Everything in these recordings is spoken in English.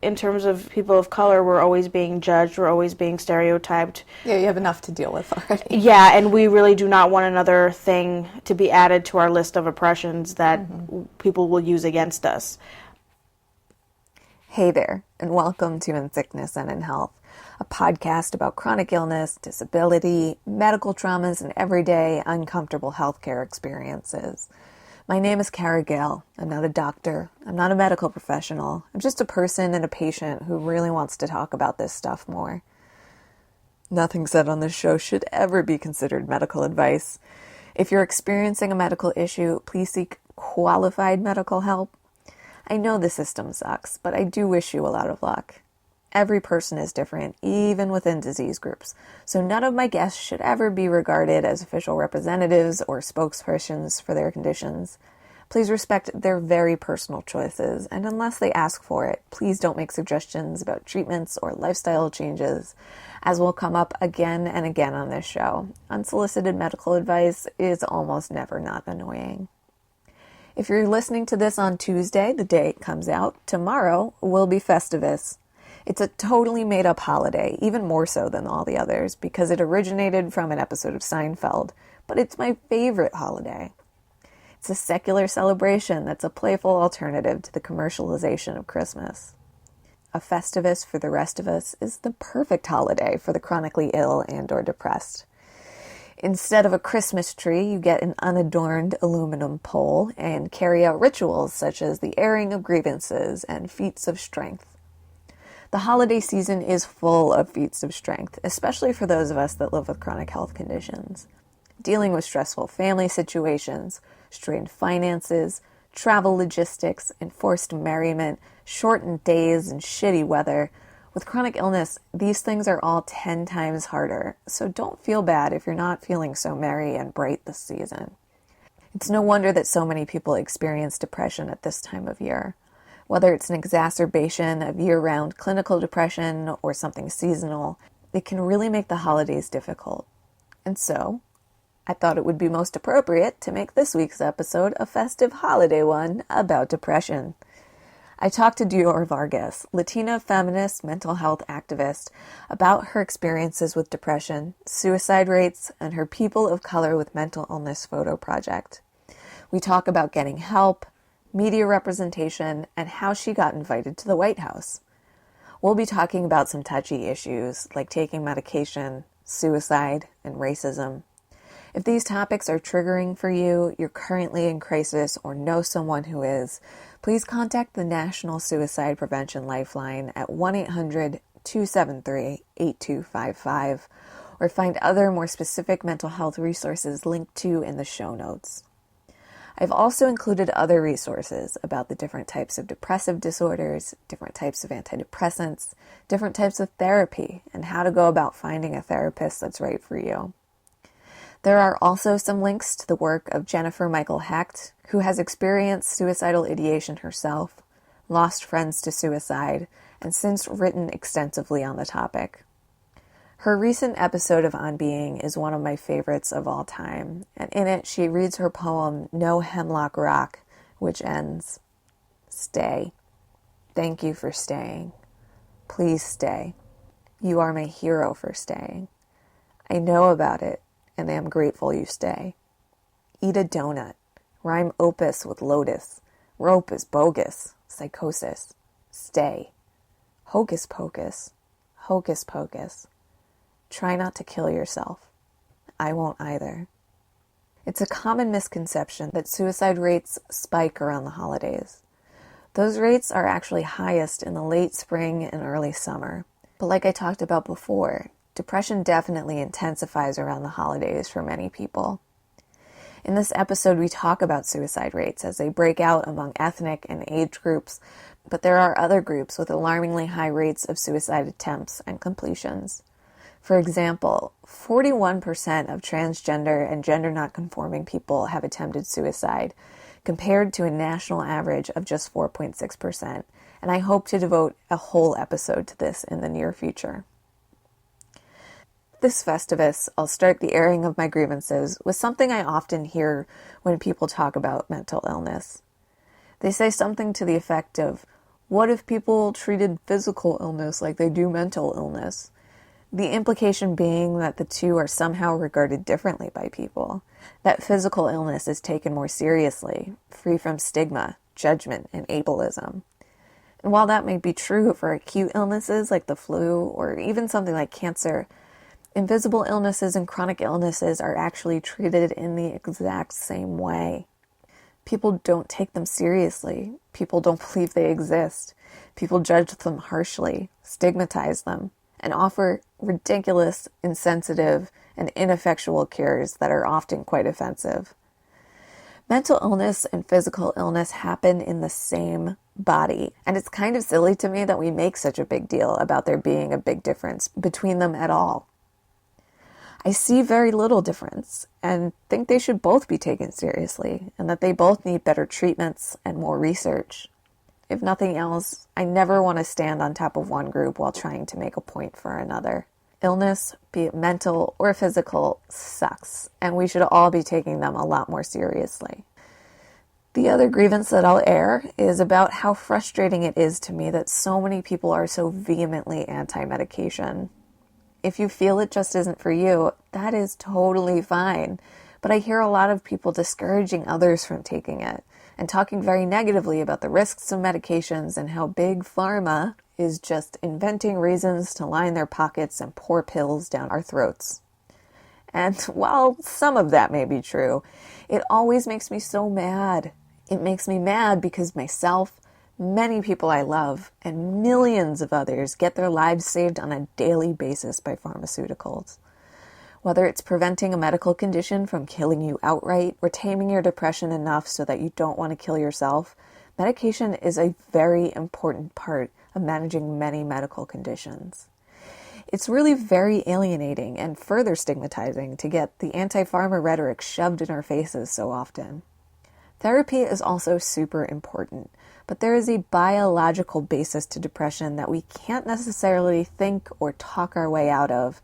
in terms of people of color, we're always being judged, we're always being stereotyped. Yeah, you have enough to deal with already. Yeah, and we really do not want another thing to be added to our list of oppressions that people will use against us. Hey there, and welcome to In Sickness and in Health, a podcast about chronic illness, disability, medical traumas, and everyday uncomfortable healthcare experiences. My name is Cara. I'm not a doctor. I'm not a medical professional. I'm just a person and a patient who really wants to talk about this stuff more. Nothing said on this show should ever be considered medical advice. If you're experiencing a medical issue, please seek qualified medical help. I know the system sucks, but I do wish you a lot of luck. Every person is different, even within disease groups, so none of my guests should ever be regarded as official representatives or spokespersons for their conditions. Please respect their very personal choices, and unless they ask for it, please don't make suggestions about treatments or lifestyle changes, as will come up again and again on this show. Unsolicited medical advice is almost never not annoying. If you're listening to this on Tuesday, the day it comes out, tomorrow will be Festivus. It's a totally made-up holiday, even more so than all the others, because it originated from an episode of Seinfeld, but it's my favorite holiday. It's a secular celebration that's a playful alternative to the commercialization of Christmas. A Festivus for the rest of us is the perfect holiday for the chronically ill and or depressed. Instead of a Christmas tree, you get an unadorned aluminum pole and carry out rituals such as the airing of grievances and feats of strength. The holiday season is full of feats of strength, especially for those of us that live with chronic health conditions. Dealing with stressful family situations, strained finances, travel logistics, enforced merriment, shortened days, and shitty weather. With chronic illness, these things are all 10 times harder, so don't feel bad if you're not feeling so merry and bright this season. It's no wonder that so many people experience depression at this time of year. Whether it's an exacerbation of year-round clinical depression or something seasonal, it can really make the holidays difficult. And so, I thought it would be most appropriate to make this week's episode a festive holiday one about depression. I talked to Dior Vargas, Latina feminist mental health activist, about her experiences with depression, suicide rates, and her People of Color with Mental Illness photo project. We talk about getting help, media representation, and how she got invited to the White House. We'll be talking about some touchy issues like taking medication, suicide, and racism. If these topics are triggering for you, you're currently in crisis, or know someone who is, please contact the National Suicide Prevention Lifeline at 1-800-273-8255, or find other more specific mental health resources linked to in the show notes. I've also included other resources about the different types of depressive disorders, different types of antidepressants, different types of therapy, and how to go about finding a therapist that's right for you. There are also some links to the work of Jennifer Michael Hecht, who has experienced suicidal ideation herself, lost friends to suicide, and since written extensively on the topic. Her recent episode of On Being is one of my favorites of all time, and in it she reads her poem, No Hemlock Rock, which ends, "Stay. Thank you for staying. Please stay. You are my hero for staying. I know about it, and I am grateful you stay. Eat a donut. Rhyme opus with lotus. Rope is bogus. Psychosis. Stay. Hocus pocus. Hocus pocus. Try not to kill yourself. I won't either." It's a common misconception that suicide rates spike around the holidays. Those rates are actually highest in the late spring and early summer. But like I talked about before, depression definitely intensifies around the holidays for many people. In this episode, we talk about suicide rates as they break out among ethnic and age groups, but there are other groups with alarmingly high rates of suicide attempts and completions. For example, 41% of transgender and gender not-conforming people have attempted suicide, compared to a national average of just 4.6%, and I hope to devote a whole episode to this in the near future. This Festivus, I'll start the airing of my grievances with something I often hear when people talk about mental illness. They say something to the effect of, What if people treated physical illness like they do mental illness? The implication being that the two are somehow regarded differently by people, that physical illness is taken more seriously, free from stigma, judgment, and ableism. And while that may be true for acute illnesses like the flu or even something like cancer, invisible illnesses and chronic illnesses are actually treated in the exact same way. People don't take them seriously. People don't believe they exist. People judge them harshly, stigmatize them, and offer ridiculous, insensitive, and ineffectual cures that are often quite offensive. Mental illness and physical illness happen in the same body, and it's kind of silly to me that we make such a big deal about there being a big difference between them at all. I see very little difference and think they should both be taken seriously and that they both need better treatments and more research. If nothing else, I never want to stand on top of one group while trying to make a point for another. Illness, be it mental or physical, sucks, and we should all be taking them a lot more seriously. The other grievance that I'll air is about how frustrating it is to me that so many people are so vehemently anti-medication. If you feel it just isn't for you, that is totally fine. But I hear a lot of people discouraging others from taking it and talking very negatively about the risks of medications and how big pharma is just inventing reasons to line their pockets and pour pills down our throats. And while some of that may be true, it always makes me so mad. It makes me mad because myself, many people I love, and millions of others get their lives saved on a daily basis by pharmaceuticals. Whether it's preventing a medical condition from killing you outright or taming your depression enough so that you don't want to kill yourself, medication is a very important part of managing many medical conditions. It's really very alienating and further stigmatizing to get the anti-pharma rhetoric shoved in our faces so often. Therapy is also super important, but there is a biological basis to depression that we can't necessarily think or talk our way out of,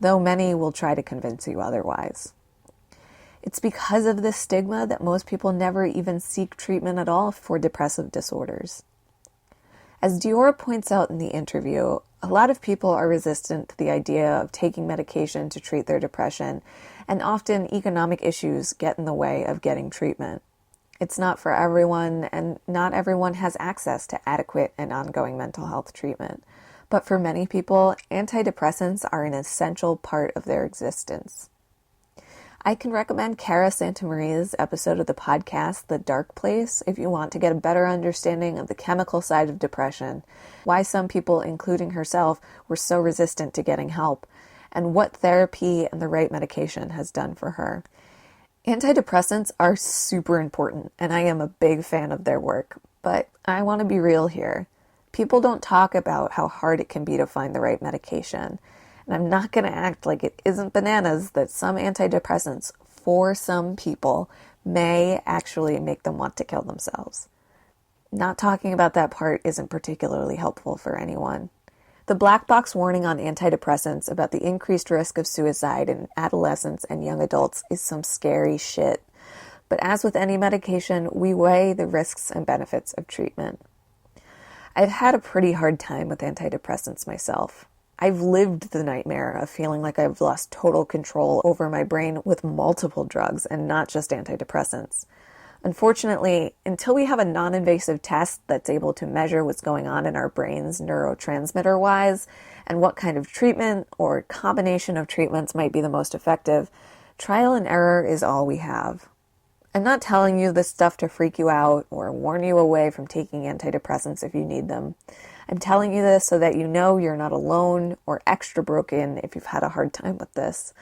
though many will try to convince you otherwise. It's because of this stigma that most people never even seek treatment at all for depressive disorders. As Dior points out in the interview, a lot of people are resistant to the idea of taking medication to treat their depression, and often economic issues get in the way of getting treatment. It's not for everyone, and not everyone has access to adequate and ongoing mental health treatment. But for many people, antidepressants are an essential part of their existence. I can recommend Cara Santamaria's episode of the podcast, The Dark Place, if you want to get a better understanding of the chemical side of depression, why some people, including herself, were so resistant to getting help, and what therapy and the right medication has done for her. Antidepressants are super important, and I am a big fan of their work, but I want to be real here. People don't talk about how hard it can be to find the right medication, and I'm not going to act like it isn't bananas that some antidepressants, for some people, may actually make them want to kill themselves. Not talking about that part isn't particularly helpful for anyone. The black box warning on antidepressants about the increased risk of suicide in adolescents and young adults is some scary shit. But as with any medication, we weigh the risks and benefits of treatment. I've had a pretty hard time with antidepressants myself. I've lived the nightmare of feeling like I've lost total control over my brain with multiple drugs and not just antidepressants. Unfortunately, until we have a non-invasive test that's able to measure what's going on in our brains neurotransmitter-wise and what kind of treatment or combination of treatments might be the most effective, trial and error is all we have. I'm not telling you this stuff to freak you out or warn you away from taking antidepressants if you need them. I'm telling you this so that you know you're not alone or extra broken if you've had a hard time with this,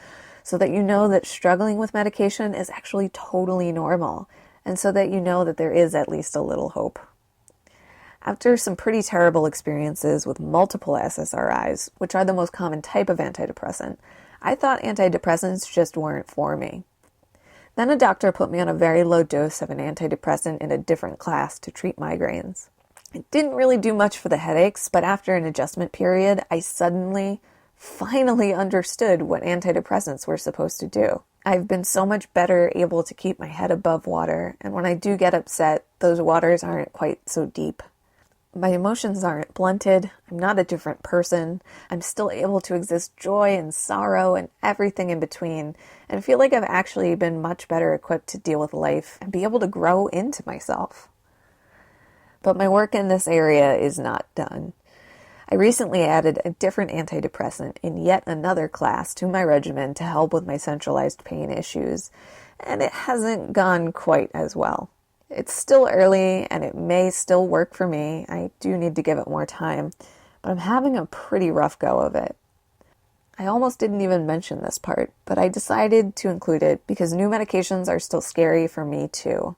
so that you know that struggling with medication is actually totally normal, and so that you know that there is at least a little hope. After some pretty terrible experiences with multiple SSRIs, which are the most common type of antidepressant, I thought antidepressants just weren't for me. Then a doctor put me on a very low dose of an antidepressant in a different class to treat migraines. It didn't really do much for the headaches, but after an adjustment period, I finally understood what antidepressants were supposed to do. I've been so much better able to keep my head above water, and when I do get upset, those waters aren't quite so deep. My emotions aren't blunted. I'm not a different person. I'm still able to exist joy and sorrow and everything in between, and feel like I've actually been much better equipped to deal with life and be able to grow into myself. But my work in this area is not done. I recently added a different antidepressant in yet another class to my regimen to help with my centralized pain issues, and it hasn't gone quite as well. It's still early, and it may still work for me. I do need to give it more time, but I'm having a pretty rough go of it. I almost didn't even mention this part, but I decided to include it because new medications are still scary for me too.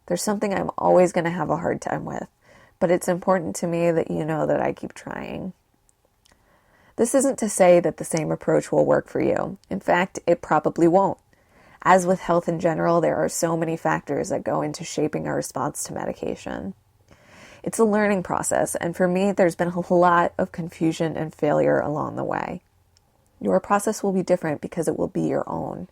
There's something I'm always going to have a hard time with, but it's important to me that you know that I keep trying. This isn't to say that the same approach will work for you. In fact, it probably won't. As with health in general, there are so many factors that go into shaping our response to medication. It's a learning process, and for me, there's been a lot of confusion and failure along the way. Your process will be different because it will be your own.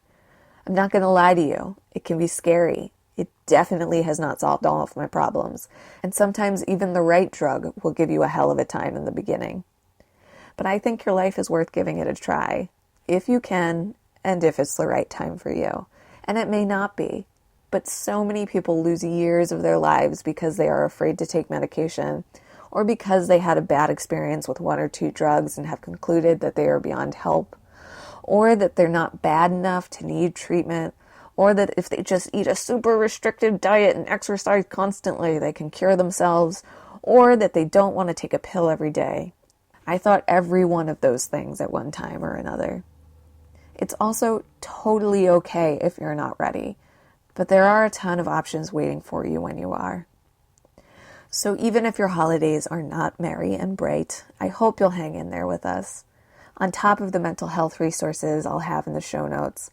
I'm not going to lie to you. It can be scary. It definitely has not solved all of my problems, and sometimes even the right drug will give you a hell of a time in the beginning. But I think your life is worth giving it a try, if you can, and if it's the right time for you. And it may not be, but so many people lose years of their lives because they are afraid to take medication, or because they had a bad experience with one or two drugs and have concluded that they are beyond help, or that they're not bad enough to need treatment, or that if they just eat a super restrictive diet and exercise constantly, they can cure themselves, or that they don't want to take a pill every day. I thought every one of those things at one time or another. It's also totally okay if you're not ready, but there are a ton of options waiting for you when you are. So even if your holidays are not merry and bright, I hope you'll hang in there with us. On top of the mental health resources I'll have in the show notes,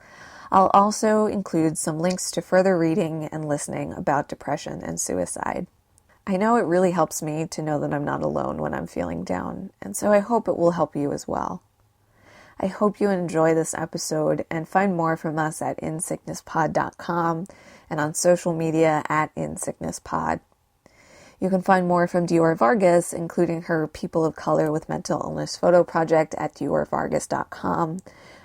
I'll also include some links to further reading and listening about depression and suicide. I know it really helps me to know that I'm not alone when I'm feeling down, and so I hope it will help you as well. I hope you enjoy this episode and find more from us at insicknesspod.com and on social media at insicknesspod. You can find more from Dior Vargas, including her People of Color with Mental Illness photo project at diorvargas.com.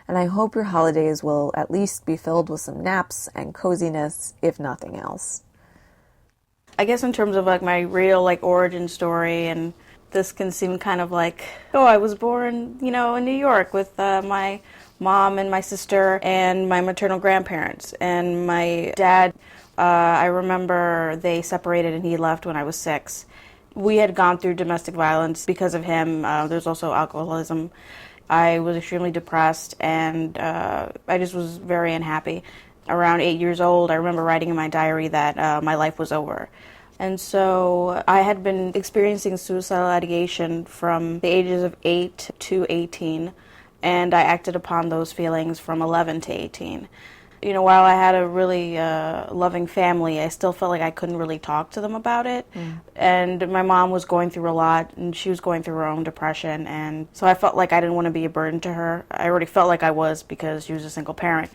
And I hope your holidays will at least be filled with some naps and coziness, if nothing else. I guess in terms of like my real origin story, and this can seem kind of like, oh, I was born, in New York with my mom and my sister and my maternal grandparents. And my dad, I remember they separated and he left when I was 6. We had gone through domestic violence because of him. There's also alcoholism. I was extremely depressed, and I just was very unhappy. Around 8 years old, I remember writing in my diary that my life was over. And so I had been experiencing suicidal ideation from the ages of 8 to 18, and I acted upon those feelings from 11 to 18. While I had a really loving family, I still felt like I couldn't really talk to them about it. And my mom was going through a lot, and she was going through her own depression, and so I felt like I didn't want to be a burden to her. I already felt like I was because she was a single parent.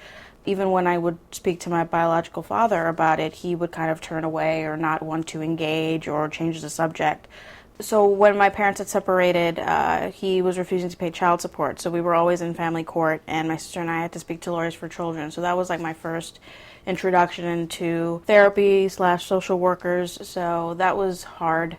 Even when I would speak to my biological father about it, he would kind of turn away or not want to engage or change the subject. So when my parents had separated, he was refusing to pay child support. So we were always in family court, and my sister and I had to speak to lawyers for children. So that was like my first introduction into therapy / social workers. So that was hard,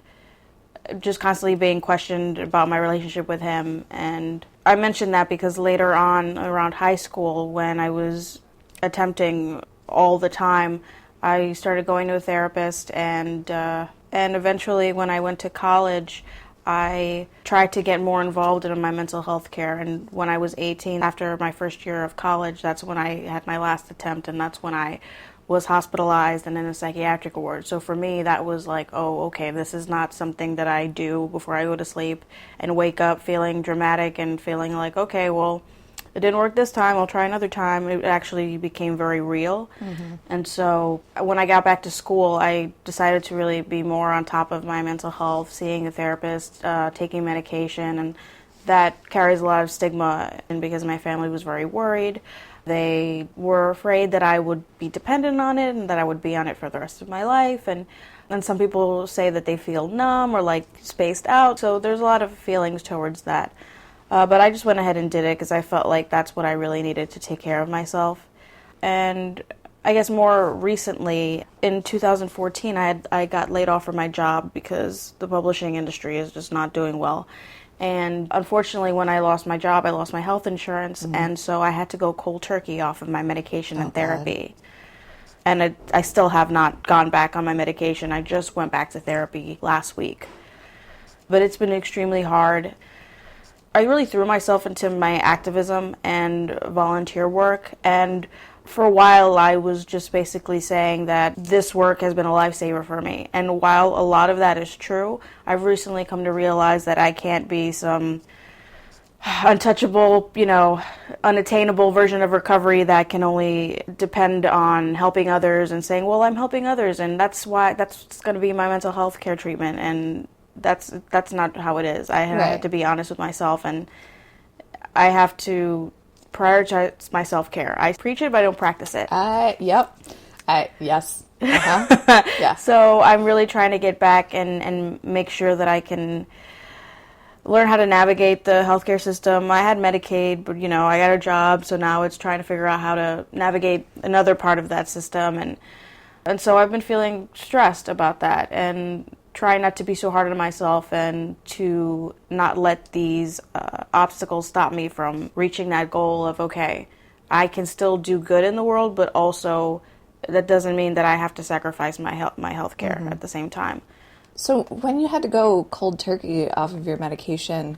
just constantly being questioned about my relationship with him. And I mentioned that because later on, around high school, when I was attempting all the time, I started going to a therapist, and eventually when I went to college, I tried to get more involved in my mental health care. And when I was 18, after my first year of college, that's when I had my last attempt, and that's when I was hospitalized and in a psychiatric ward. So for me, that was like, oh, okay, this is not something that I do before I go to sleep and wake up feeling dramatic and feeling like, okay, well, it didn't work this time, I'll try another time. It actually became very real. And so when I got back to school, I decided to really be more on top of my mental health, seeing a therapist, taking medication, and that carries a lot of stigma, and because my family was very worried. They were afraid that I would be dependent on it and that I would be on it for the rest of my life. And some people say that they feel numb or like spaced out. So there's a lot of feelings towards that. But I just went ahead and did it because I felt like that's what I really needed to take care of myself. And I guess more recently, in 2014, I got laid off from my job because the publishing industry is just not doing well. And unfortunately, when I lost my job, I lost my health insurance, and so I had to go cold turkey off of my medication and therapy. God. And I still have not gone back on my medication. I just went back to therapy last week. But it's been extremely hard. I really threw myself into my activism and volunteer work, and for a while I was just basically saying that this work has been a lifesaver for me. And while a lot of that is true, I've recently come to realize that I can't be some untouchable, unattainable version of recovery that can only depend on helping others and saying, well, I'm helping others, and that's going to be my mental health care treatment. And that's not how it is. I have to be honest with myself, and I have to prioritize my self-care. I preach it, but I don't practice it. Yes. Uh-huh. Yeah. So I'm really trying to get back and make sure that I can learn how to navigate the healthcare system. I had Medicaid, but I got a job, so now it's trying to figure out how to navigate another part of that system, and so I've been feeling stressed about that and trying not to be so hard on myself and to not let these obstacles stop me from reaching that goal of, okay, I can still do good in the world, but also that doesn't mean that I have to sacrifice my health care at the same time. So when you had to go cold turkey off of your medication,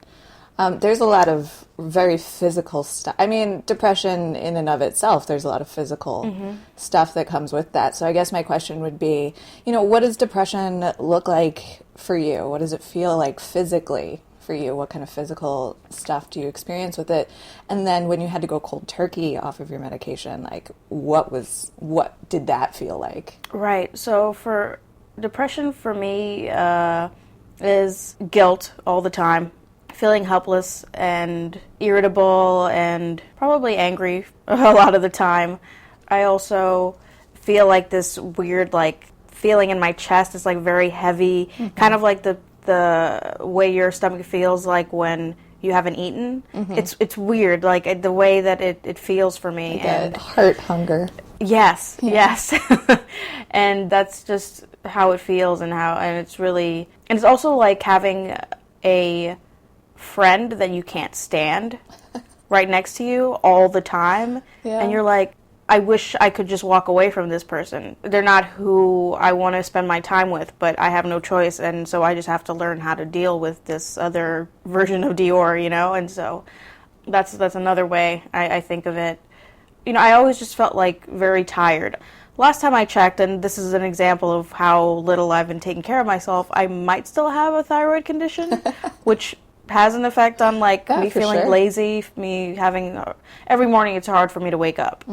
there's a lot of very physical stuff. I mean, depression in and of itself, there's a lot of physical stuff that comes with that. So I guess my question would be, what does depression look like for you? What does it feel like physically for you? What kind of physical stuff do you experience with it? And then when you had to go cold turkey off of your medication, like what did that feel like? Right. So for depression for me is guilt all the time. Feeling helpless and irritable and probably angry a lot of the time. I also feel like this weird feeling in my chest is very heavy, kind of like the way your stomach feels like when you haven't eaten. It's weird, the way that it feels for me. And heart hunger. Yes, yes. And that's just how it feels and it's also like having a friend that you can't stand right next to you all the time, and you're like, I wish I could just walk away from this person. They're not who I want to spend my time with, but I have no choice, and so I just have to learn how to deal with this other version of Dior, and so that's another way I think of it. I always just felt very tired. Last time I checked, and this is an example of how little I've been taking care of myself, I might still have a thyroid condition, which has an effect on me feeling lazy, me having every morning it's hard for me to wake up.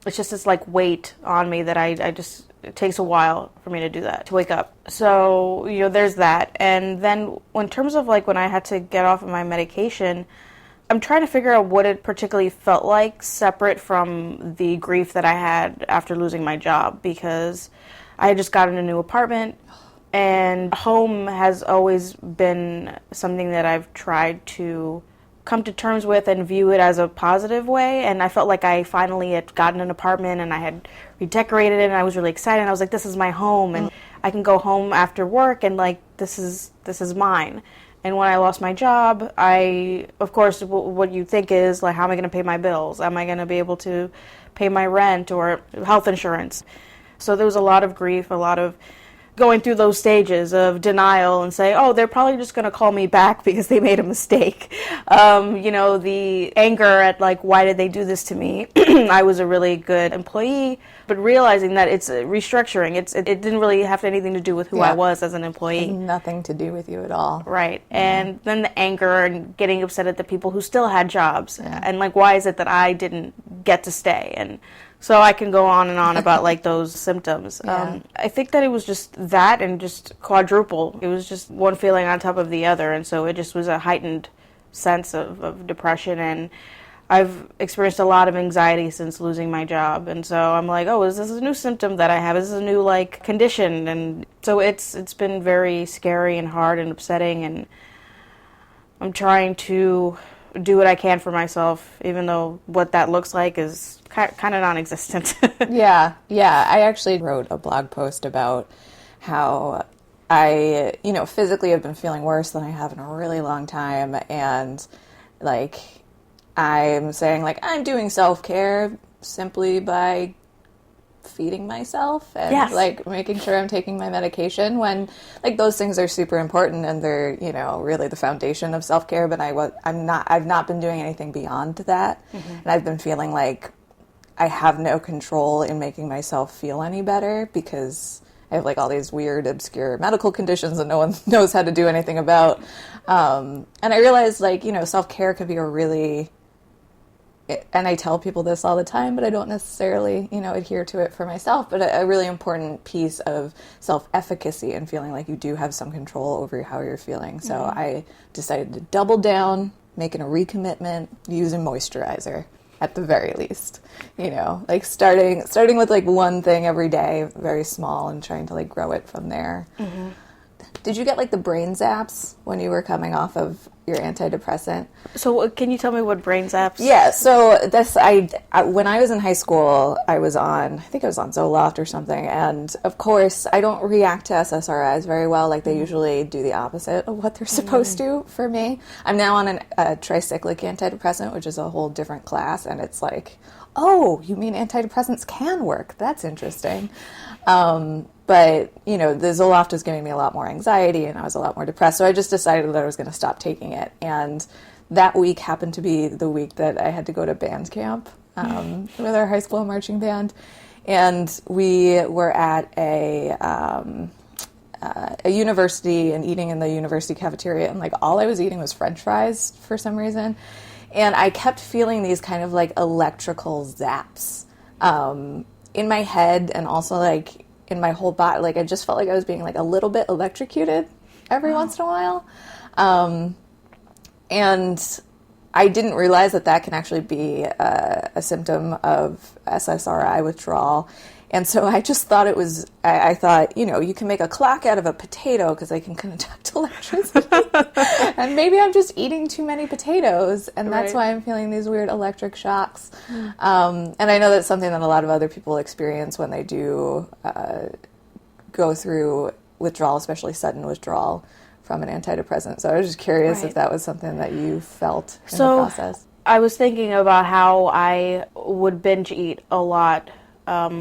It's just this weight on me that I just, it takes a while for me to do that, to wake up. So there's that. And then in terms of when I had to get off of my medication, I'm trying to figure out what it particularly felt like separate from the grief that I had after losing my job, because I had just gotten a new apartment. And home has always been something that I've tried to come to terms with and view it as a positive way. And I felt like I finally had gotten an apartment and I had redecorated it and I was really excited. I was like, this is my home and I can go home after work and this is mine. And when I lost my job, of course, what you think is how am I going to pay my bills? Am I going to be able to pay my rent or health insurance? So there was a lot of grief, a lot of going through those stages of denial and say, oh, they're probably just going to call me back because they made a mistake. The anger at why did they do this to me? I was a really good employee, but realizing that it's restructuring. It didn't really have anything to do with who I was as an employee. Nothing to do with you at all. Right. And then the anger and getting upset at the people who still had jobs. And why is it that I didn't get to stay? And so I can go on and on about those symptoms. I think that it was just that and just quadruple. It was just one feeling on top of the other, and so it just was a heightened sense of depression, and I've experienced a lot of anxiety since losing my job, and so I'm like, oh, is this a new symptom that I have? Is this a new like condition? And so it's been very scary and hard and upsetting, and I'm trying to do what I can for myself, even though what that looks like is kind of non-existent. Yeah. I actually wrote a blog post about how I, physically have been feeling worse than I have in a really long time, and like I'm saying, like, I'm doing self-care simply by feeding myself and Yes. like making sure I'm taking my medication, when like those things are super important and they're, really the foundation of self-care, but I've not been doing anything beyond that. And I've been feeling like I have no control in making myself feel any better, because I have like all these weird, obscure medical conditions that no one knows how to do anything about. And I realized, like, self-care could be a really, and I tell people this all the time, but I don't necessarily, adhere to it for myself, but a really important piece of self-efficacy and feeling like you do have some control over how you're feeling. So I decided to double down, making a recommitment, using moisturizer at the very least, like starting with like one thing every day, very small, and trying to like grow it from there. Did you get like the brain zaps when you were coming off of your antidepressant? So can you tell me what brain zaps? Yeah, so when I was in high school, I think I was on Zoloft or something, and of course, I don't react to SSRIs very well. Like, they usually do the opposite of what they're supposed to for me. I'm now on a tricyclic antidepressant, which is a whole different class, and it's like, oh, you mean antidepressants can work? That's interesting. But, the Zoloft was giving me a lot more anxiety, and I was a lot more depressed. So I just decided that I was going to stop taking it. And that week happened to be the week that I had to go to band camp with our high school marching band. And we were at a university and eating in the university cafeteria. And, like, all I was eating was French fries for some reason. And I kept feeling these kind of, like, electrical zaps in my head, and also, like, in my whole body. Like, I just felt like I was being like a little bit electrocuted every once in a while. And I didn't realize that can actually be a symptom of SSRI withdrawal. And so I just thought I thought, you can make a clock out of a potato because I can conduct electricity. And maybe I'm just eating too many potatoes, and that's why I'm feeling these weird electric shocks. And I know that's something that a lot of other people experience when they do go through withdrawal, especially sudden withdrawal from an antidepressant. So I was just curious if that was something that you felt in the process. I was thinking about how I would binge eat a lot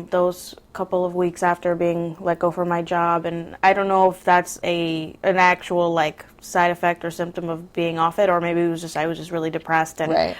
those couple of weeks after being let go from my job, and I don't know if that's an actual like side effect or symptom of being off it, or maybe I was just really depressed and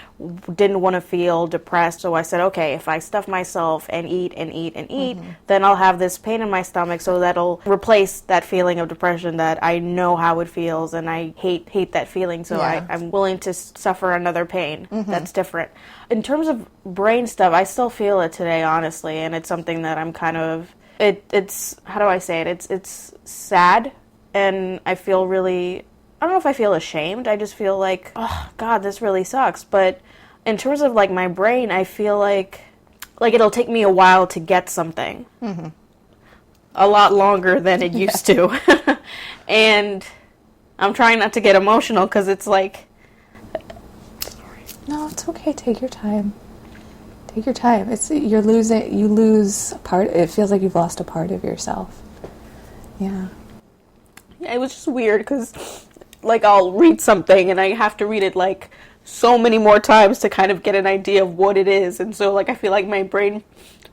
didn't want to feel depressed. So I said, okay, if I stuff myself and eat and eat and eat, then I'll have this pain in my stomach, so that'll replace that feeling of depression that I know how it feels, and I hate that feeling. So I'm willing to suffer another pain that's different. In terms of brain stuff, I still feel it today, honestly, and it's something that I'm kind of, it's how do I say it? It's sad, and I feel really, I don't know if I feel ashamed. I just feel like, oh, God, this really sucks. But in terms of, like, my brain, I feel like it'll take me a while to get something. A lot longer than it used to. And I'm trying not to get emotional because it's like... No, it's okay. Take your time. Take your time. You lose a part. It feels like you've lost a part of yourself. Yeah. Yeah, it was just weird because, like, I'll read something and I have to read it, like, so many more times to kind of get an idea of what it is. And so, like, I feel like my brain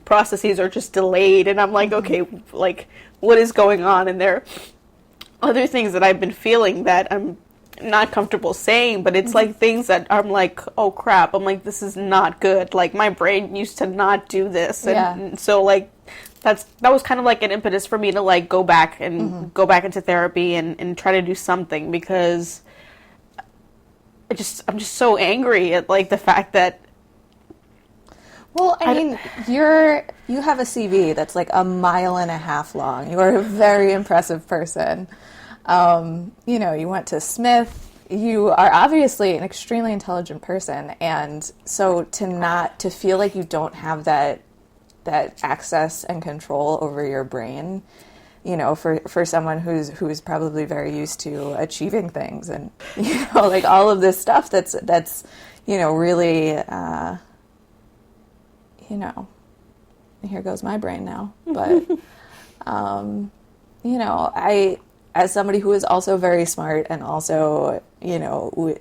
processes are just delayed, and I'm like, okay, like, what is going on? And there are other things that I've been feeling that I'm not comfortable saying, but it's like things that I'm like, oh crap, I'm like, this is not good. Like, my brain used to not do this. And so, like, that was kind of like an impetus for me to, like, go back into therapy and try to do something, because I'm just so angry at, like, the fact that, well, I mean, you have a CV that's like 1.5 miles long. You are a very impressive person. You went to Smith, you are obviously an extremely intelligent person, and so to feel like you don't have that access and control over your brain, you know, for someone who's probably very used to achieving things, and you know, like all of this stuff that's you know, really you know, here goes my brain now, but you know, as somebody who is also very smart and also, you know,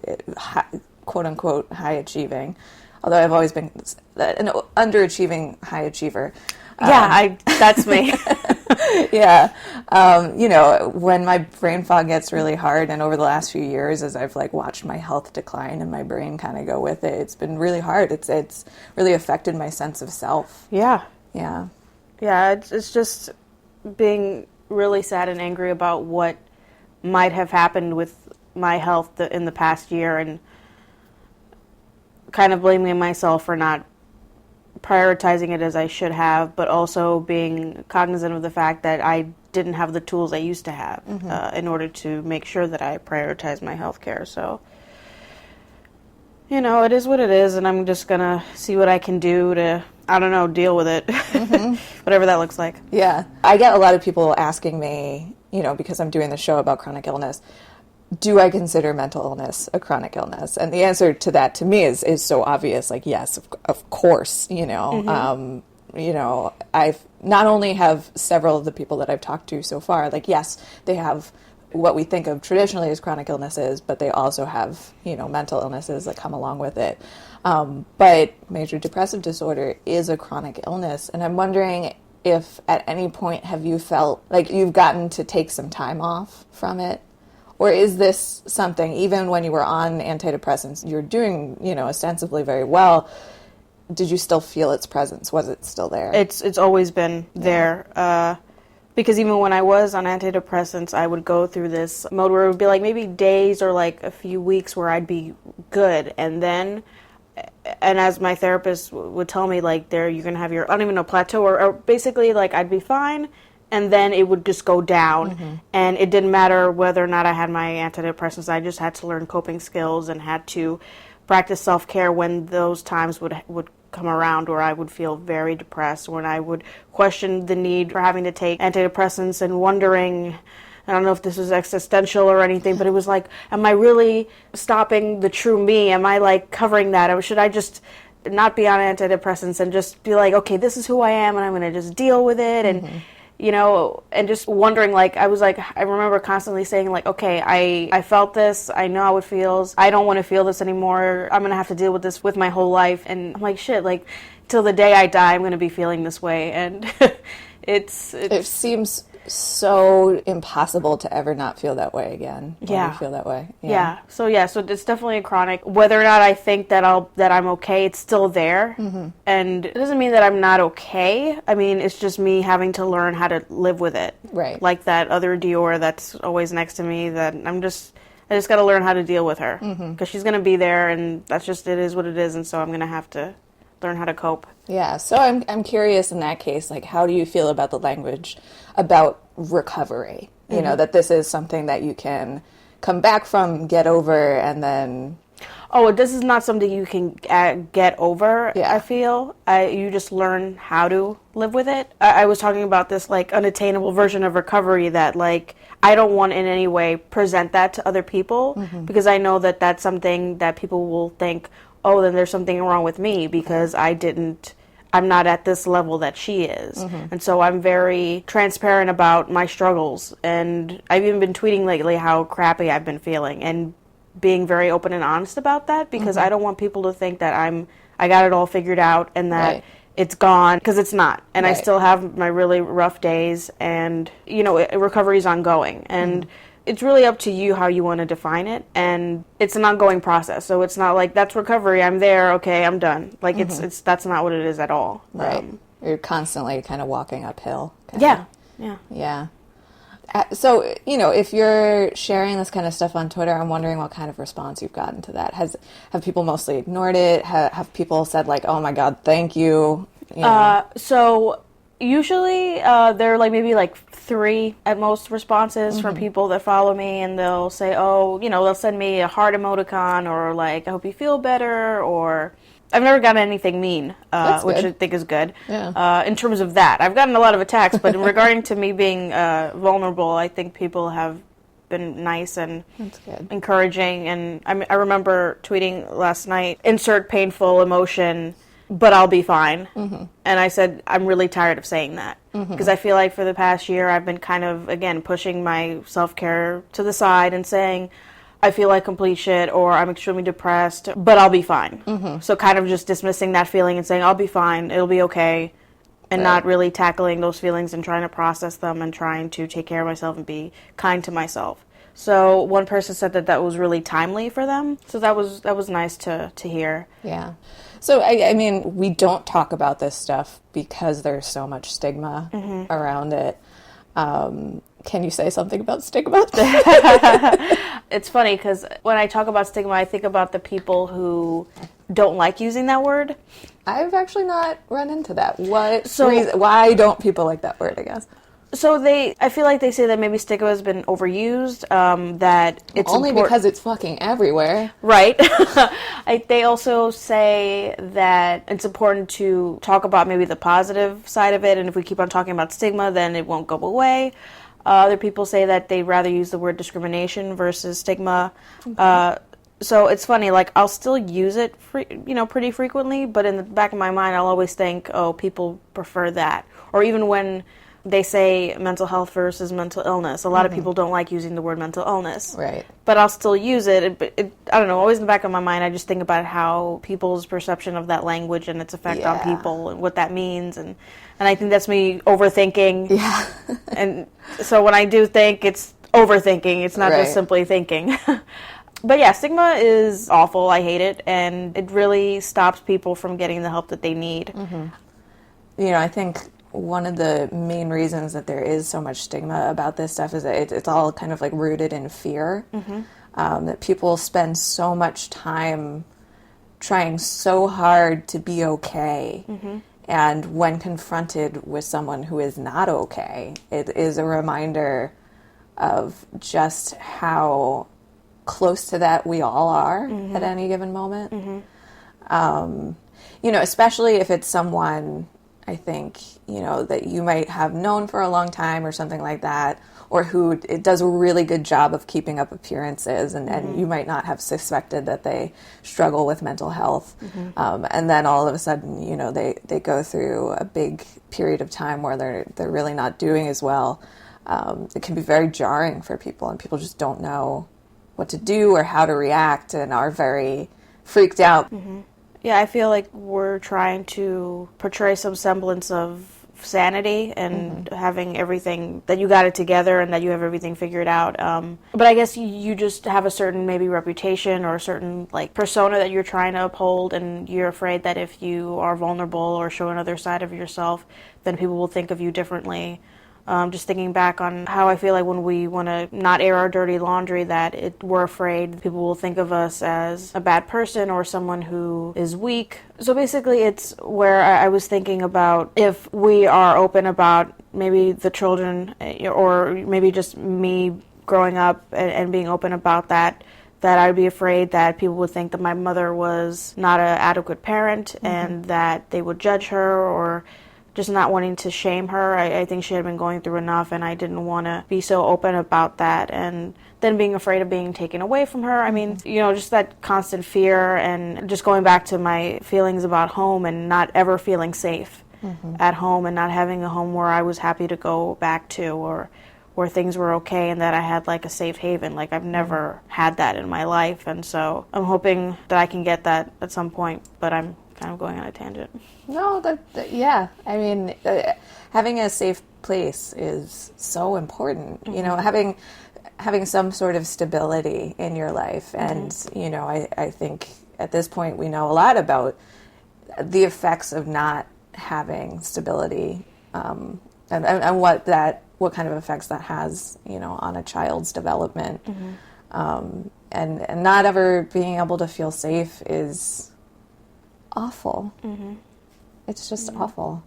quote unquote high achieving, although I've always been an underachieving high achiever. That's me. Yeah. You know, when my brain fog gets really hard, and over the last few years, as I've like watched my health decline and my brain kind of go with it, it's been really hard. It's really affected my sense of self. Yeah. Yeah. Yeah, it's just being really sad and angry about what might have happened with my health in the past year, and kind of blaming myself for not prioritizing it as I should have, but also being cognizant of the fact that I didn't have the tools I used to have in order to make sure that I prioritize my health care. So, you know, it is what it is, and I'm just going to see what I can do to, I don't know, deal with it, whatever that looks like. Yeah. I get a lot of people asking me, you know, because I'm doing the show about chronic illness, do I consider mental illness a chronic illness? And the answer to that, to me, is so obvious. Like, yes, of course, you know. You know, I've not only have several of the people that I've talked to so far, like, yes, they have what we think of traditionally as chronic illnesses, but they also have, you know, mental illnesses that come along with it. But major depressive disorder is a chronic illness. And I'm wondering if at any point have you felt like you've gotten to take some time off from it? Or is this something, even when you were on antidepressants, you're doing, you know, ostensibly very well, did you still feel its presence? Was it still there? It's always been there. Because even when I was on antidepressants, I would go through this mode where it would be like maybe days or like a few weeks where I'd be good. And as my therapist would tell me, like, you're going to have your, I don't even know, plateau, or basically like I'd be fine. And then it would just go down, and it didn't matter whether or not I had my antidepressants. I just had to learn coping skills and had to practice self-care when those times would come around where I would feel very depressed, when I would question the need for having to take antidepressants and wondering, I don't know if this was existential or anything, but it was like, am I really stopping the true me? Am I like covering that? Or should I just not be on antidepressants and just be like, okay, this is who I am and I'm going to just deal with it? And you know, and just wondering, like, I remember constantly saying, like, okay, I felt this, I know how it feels, I don't want to feel this anymore, I'm going to have to deal with this with my whole life, and I'm like, shit, like, till the day I die, I'm going to be feeling this way, and it seems so impossible to ever not feel that way again. When you feel that way. So it's definitely a chronic. Whether or not I think that I'm okay, it's still there, and it doesn't mean that I'm not okay. I mean, it's just me having to learn how to live with it. Right. Like that other Dior that's always next to me. That I just got to learn how to deal with her, because she's gonna be there, and that's just, it is what it is, and so I'm gonna have to learn how to cope. Yeah, so I'm curious in that case, like, how do you feel about the language about recovery? You know, that this is something that you can come back from, get over, and then... Oh, this is not something you can get over, Yeah. I feel. You just learn how to live with it. I was talking about this, like, unattainable version of recovery that, like, I don't want in any way present that to other people, because I know that that's something that people will think, oh, then there's something wrong with me because I'm not at this level that she is. And so I'm very transparent about my struggles. And I've even been tweeting lately how crappy I've been feeling and being very open and honest about that, because I don't want people to think that I got it all figured out and that it's gone, because it's not. And I still have my really rough days, and, you know, recovery is ongoing. And it's really up to you how you want to define it, and it's an ongoing process. So it's not like, that's recovery, I'm there, okay, I'm done. Like, it's that's not what it is at all. Right. You're constantly kind of walking uphill. Yeah. So, you know, if you're sharing this kind of stuff on Twitter, I'm wondering what kind of response you've gotten to that. Have people mostly ignored it? Have people said, like, oh my God, thank you? You know? So, Usually, there are like maybe like 3 at most responses from people that follow me, and they'll say, oh, they'll send me a heart emoticon, or like, I hope you feel better, or I've never gotten anything mean, which I think is good. Yeah. In terms of that, I've gotten a lot of attacks, but in regarding to me being vulnerable, I think people have been nice and encouraging. And I remember tweeting last night, insert painful emotion, but I'll be fine. And I said, I'm really tired of saying that, because I feel like for the past year I've been kind of, again, pushing my self-care to the side and saying, I feel like complete shit, or I'm extremely depressed, but I'll be fine. So kind of just dismissing that feeling and saying, I'll be fine, it'll be okay, and not really tackling those feelings and trying to process them and trying to take care of myself and be kind to myself. So one person said that was really timely for them. So that was nice to hear. Yeah. So, I mean, we don't talk about this stuff because there's so much stigma around it. Can you say something about stigma? It's funny because when I talk about stigma, I think about the people who don't like using that word. I've actually not run into that. Why don't people like that word, I guess? So I feel like they say that maybe stigma has been overused, that it's only because it's fucking everywhere. Right. They also say that it's important to talk about maybe the positive side of it, and if we keep on talking about stigma, then it won't go away. Other people say that they'd rather use the word discrimination versus stigma. So it's funny, like, I'll still use it, pretty frequently, but in the back of my mind, I'll always think, oh, people prefer that. Or even when they say mental health versus mental illness, a lot of people don't like using the word mental illness. Right. But I'll still use it. I don't know, always in the back of my mind, I just think about how people's perception of that language and its effect on people and what that means. And I think that's me overthinking. Yeah. And so when I do think, it's overthinking. It's not just simply thinking. But yeah, stigma is awful. I hate it. And it really stops people from getting the help that they need. I think one of the main reasons that there is so much stigma about this stuff is that it's all kind of like rooted in fear. That people spend so much time trying so hard to be okay. And when confronted with someone who is not okay, it is a reminder of just how close to that we all are at any given moment. Especially if it's someone, I think, that you might have known for a long time or something like that, or who it does a really good job of keeping up appearances, and you might not have suspected that they struggle with mental health. And then all of a sudden, they go through a big period of time where they're really not doing as well. It can be very jarring for people, and people just don't know what to do or how to react and are very freaked out. Yeah, I feel like we're trying to portray some semblance of sanity and having everything, that you got it together and that you have everything figured out. But I guess you just have a certain maybe reputation or a certain like persona that you're trying to uphold, and you're afraid that if you are vulnerable or show another side of yourself, then people will think of you differently. Just thinking back on how I feel like when we want to not air our dirty laundry, that we're afraid people will think of us as a bad person or someone who is weak. So basically it's where I was thinking about if we are open about maybe the children, or maybe just me growing up and being open about that I'd be afraid that people would think that my mother was not an adequate parent and that they would judge her, or just not wanting to shame her. I think she had been going through enough, and I didn't want to be so open about that. And then being afraid of being taken away from her. I mean, just that constant fear, and just going back to my feelings about home and not ever feeling safe at home, and not having a home where I was happy to go back to, or where things were okay and that I had like a safe haven. Like I've never had that in my life. And so I'm hoping that I can get that at some point, but I'm kind of going on a tangent. No, yeah. I mean, having a safe place is so important. Having some sort of stability in your life. And, I think at this point we know a lot about the effects of not having stability, and what kind of effects that has, on a child's development. And not ever being able to feel safe is awful. It's just awful.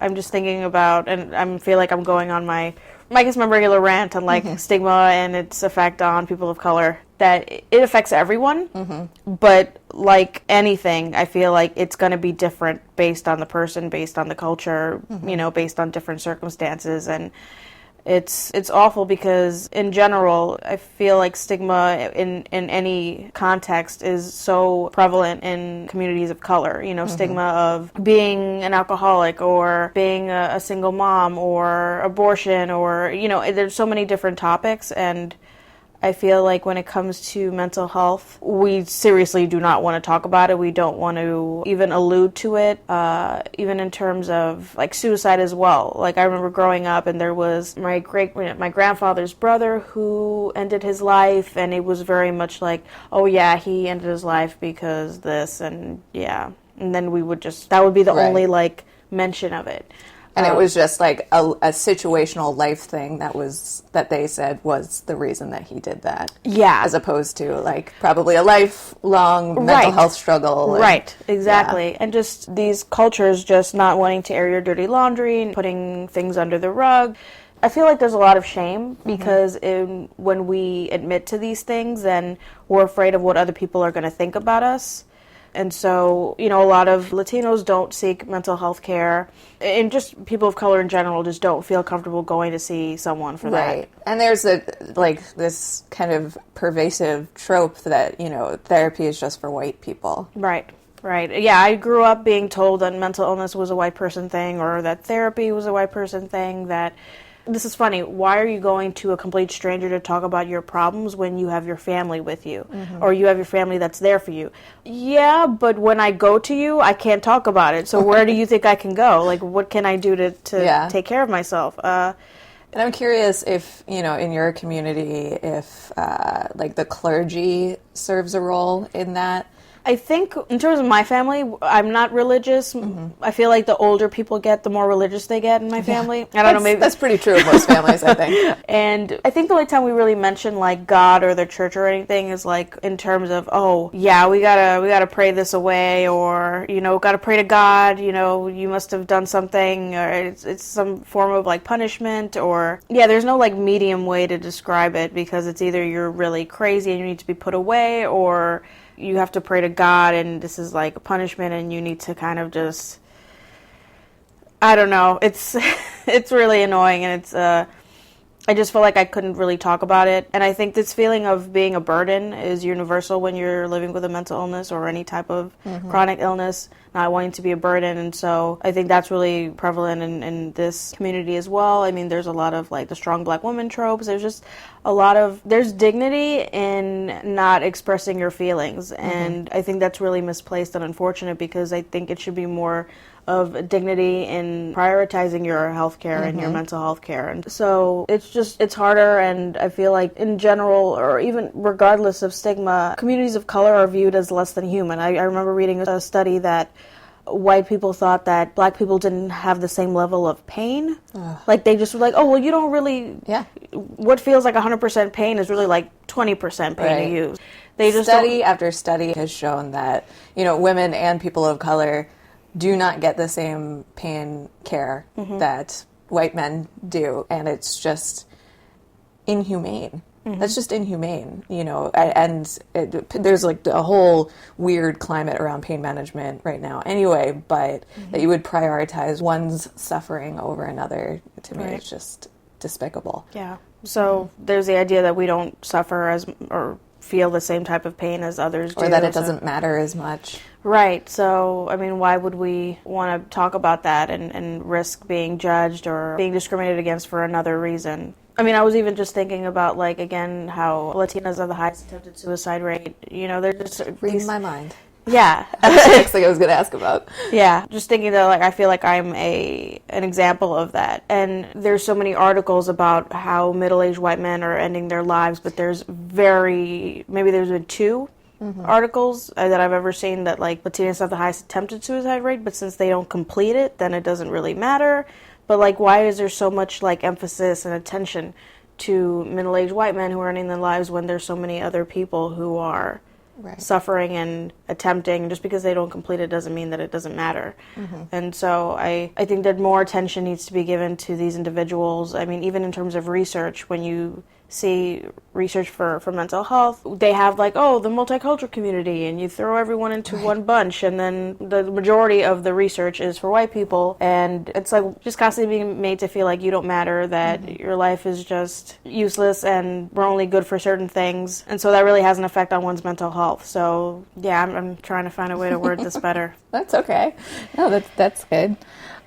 I'm just thinking about, and I feel like I'm going on my regular rant on like stigma and its effect on people of color, that it affects everyone, but like anything, I feel like it's going to be different based on the person, based on the culture, based on different circumstances. And it's awful because in general, I feel like stigma in any context is so prevalent in communities of color. Stigma of being an alcoholic or being a single mom or abortion or, there's so many different topics. And I feel like when it comes to mental health, we seriously do not want to talk about it. We don't want to even allude to it, even in terms of like suicide as well. Like I remember growing up and there was my grandfather's brother who ended his life, and it was very much like, oh yeah, he ended his life because this, and yeah. And then that would be the only like mention of it. And it was just like a situational life thing that they said was the reason that he did that. Yeah. As opposed to like probably a lifelong mental health struggle. Right, exactly. Yeah. And just these cultures just not wanting to air your dirty laundry and putting things under the rug. I feel like there's a lot of shame because when we admit to these things, then we're afraid of what other people are going to think about us. And so, a lot of Latinos don't seek mental health care, and just people of color in general just don't feel comfortable going to see someone for that. Right. And there's this kind of pervasive trope that, therapy is just for white people. Right. Right. Yeah, I grew up being told that mental illness was a white person thing, or that therapy was a white person thing, that... This is funny. Why are you going to a complete stranger to talk about your problems when you have your family with you? Or you have your family that's there for you? Yeah, but when I go to you, I can't talk about it. So where do you think I can go? Like, what can I do to take care of myself? And I'm curious if, in your community, if, the clergy serves a role in that. I think in terms of my family, I'm not religious. I feel like the older people get, the more religious they get in my family. I don't know, maybe that's pretty true of most families, I think. And I think the only time we really mention like God or the church or anything is like in terms of, oh yeah, we gotta pray this away, or gotta pray to God. You must have done something, or it's some form of like punishment, or there's no like medium way to describe it, because it's either you're really crazy and you need to be put away, or you have to pray to God and this is like a punishment and you need to kind of just, I don't know, it's really annoying, and it's I just feel like I couldn't really talk about it. And I think this feeling of being a burden is universal when you're living with a mental illness or any type of chronic illness, not wanting to be a burden. And so I think that's really prevalent in this community as well. I mean, there's a lot of like the strong black woman tropes. There's just there's dignity in not expressing your feelings. And I think that's really misplaced and unfortunate, because I think it should be more of dignity in prioritizing your health care and your mental health care. And so it's harder, and I feel like in general, or even regardless of stigma, communities of color are viewed as less than human. I remember reading a study that white people thought that black people didn't have the same level of pain. Like they just were like, oh, well, you don't really... Yeah. What feels like 100% pain is really like 20% pain to you. They just study after study has shown that, women and people of color do not get the same pain care that white men do, and it's just inhumane. That's just inhumane, and there's like a whole weird climate around pain management right now anyway, but that you would prioritize one's suffering over another, to me, it's just despicable. Yeah. So there's the idea that we don't suffer or feel the same type of pain as others do. Or that it doesn't matter as much. Right. So, I mean, why would we want to talk about that and risk being judged or being discriminated against for another reason? I mean, I was even just thinking about, like, again, how Latinas have the highest attempted suicide rate. They're just... Reading my mind. Yeah. That's the next thing I was going to ask about. Yeah. Just thinking that, like, I feel like I'm an example of that. And there's so many articles about how middle-aged white men are ending their lives, but there's maybe there's been two articles that I've ever seen that, like, Latinas have the highest attempted suicide rate, but since they don't complete it, then it doesn't really matter. But, like, why is there so much, like, emphasis and attention to middle-aged white men who are ending their lives when there's so many other people who are suffering and attempting. Just because they don't complete it doesn't mean that it doesn't matter. And so I think that more attention needs to be given to these individuals. I mean, even in terms of research, when you see research for mental health, they have like, oh, the multicultural community, and you throw everyone into one bunch, and then the majority of the research is for white people, and it's like just constantly being made to feel like you don't matter, that your life is just useless and we're only good for certain things, and so that really has an effect on one's mental health. So yeah, I'm trying to find a way to word this better. That's okay. No, that's good.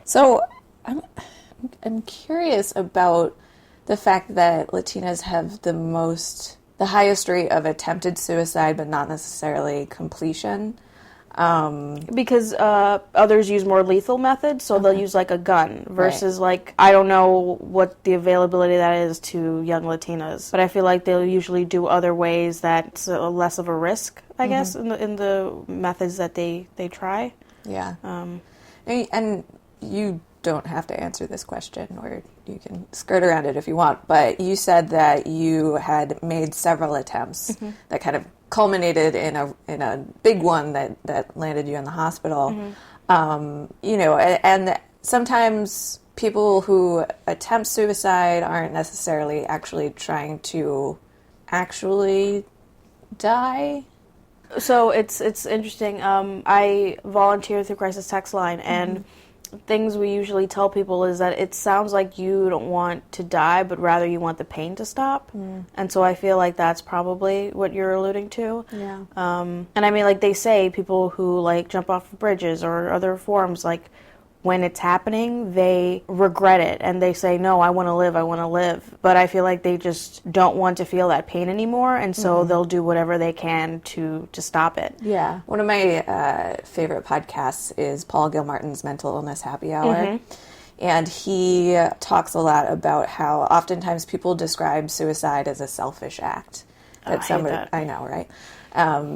So I'm curious about the fact that Latinas have the highest rate of attempted suicide, but not necessarily completion. Because others use more lethal methods, so they'll use like a gun versus like, I don't know what the availability of that is to young Latinas, but I feel like they'll usually do other ways that's less of a risk, I guess, in the methods that they try. Yeah. And you don't have to answer this question, or you can skirt around it if you want, but you said that you had made several attempts that kind of culminated in a big one that landed you in the hospital. And sometimes people who attempt suicide aren't necessarily actually trying to actually die. So it's interesting. I volunteer through Crisis Text Line, and things we usually tell people is that it sounds like you don't want to die, but rather you want the pain to stop. And so I feel like that's probably what you're alluding to. Yeah. And I mean, like they say, people who like jump off of bridges or other forms, like when it's happening, they regret it and they say, no, I want to live. But I feel like they just don't want to feel that pain anymore, and so they'll do whatever they can to stop it. Yeah. One of my favorite podcasts is Paul Gilmartin's Mental Illness Happy Hour. And he talks a lot about how oftentimes people describe suicide as a selfish act. I hate that. I know, right?